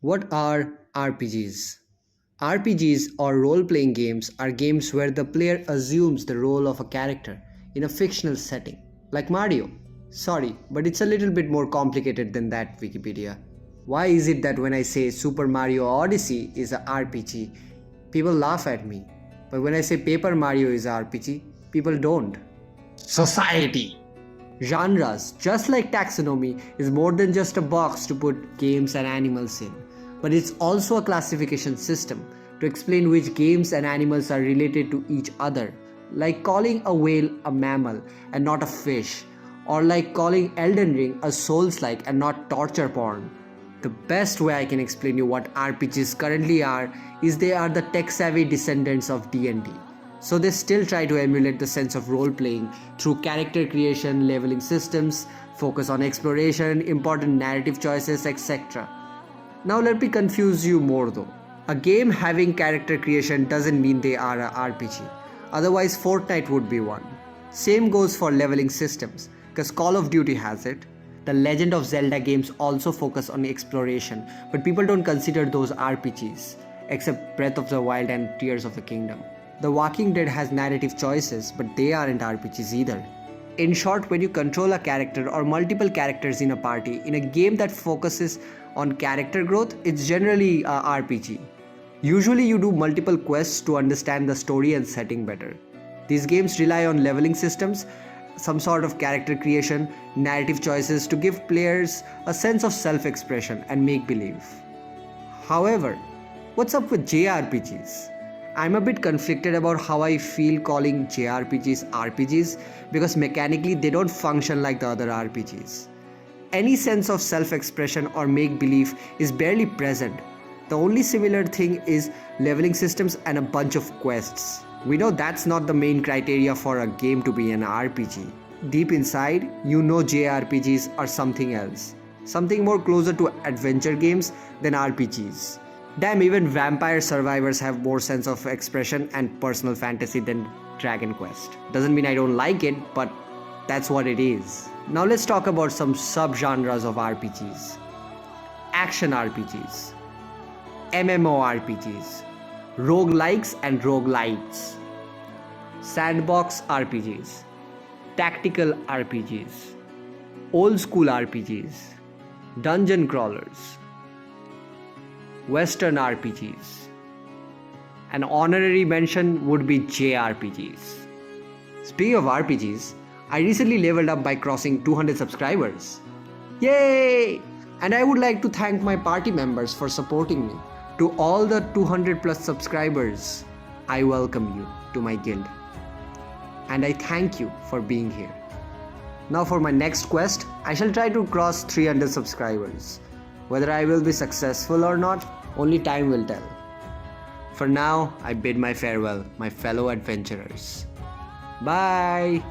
What are RPGs? RPGs or role playing games are games where the player assumes the role of a character in a fictional setting, like Mario. Sorry, but it's a little bit more complicated than that, Wikipedia. Why is it that when I say Super Mario Odyssey is a RPG, people laugh at me, but when I say Paper Mario is a RPG, people don't? Society. Genres, just like taxonomy, is more than just a box to put games and animals in, but it's also a classification system to explain which games and animals are related to each other, like calling a whale a mammal and not a fish, or like calling Elden Ring a Souls-like and not torture porn. The best way I can explain you what RPGs currently are is they are the tech-savvy descendants of D&D. So they still try to emulate the sense of role playing through character creation, leveling systems, focus on exploration, important narrative choices, etc. Now let me confuse you more though. A game having character creation doesn't mean they are a RPG. Otherwise Fortnite would be one. Same goes for leveling systems, because Call of Duty has it. The Legend of Zelda games also focus on exploration, but people don't consider those RPGs, except Breath of the Wild and Tears of the Kingdom. The Walking Dead has narrative choices, but they aren't RPGs either. In short, when you control a character or multiple characters in a party in a game that focuses on character growth, it's generally a RPG. Usually you do multiple quests to understand the story and setting better. These games rely on leveling systems, some sort of character creation, narrative choices to give players a sense of self-expression and make-believe. However, what's up with JRPGs? I'm a bit conflicted about how I feel calling JRPGs RPGs because mechanically they don't function like the other RPGs. Any sense of self-expression or make-believe is barely present. The only similar thing is leveling systems and a bunch of quests. We know that's not the main criteria for a game to be an RPG. Deep inside, you know JRPGs are something else. Something more closer to adventure games than RPGs. Damn, even Vampire Survivors have more sense of expression and personal fantasy than Dragon Quest. Doesn't mean I don't like it, but that's what it is. Now let's talk about some subgenres of RPGs. Action RPGs, MMORPGs, roguelikes and roguelites, sandbox RPGs, tactical RPGs, old school RPGs, dungeon crawlers, Western RPGs. An honorary mention would be JRPGs. Speaking of RPGs, I recently leveled up by crossing 200 subscribers. Yay! And I would like to thank my party members for supporting me. To all the 200 plus subscribers, I welcome you to my guild. And I thank you for being here. Now for my next quest, I shall try to cross 300 subscribers. Whether I will be successful or not, only time will tell. For now, I bid my farewell, my fellow adventurers. Bye!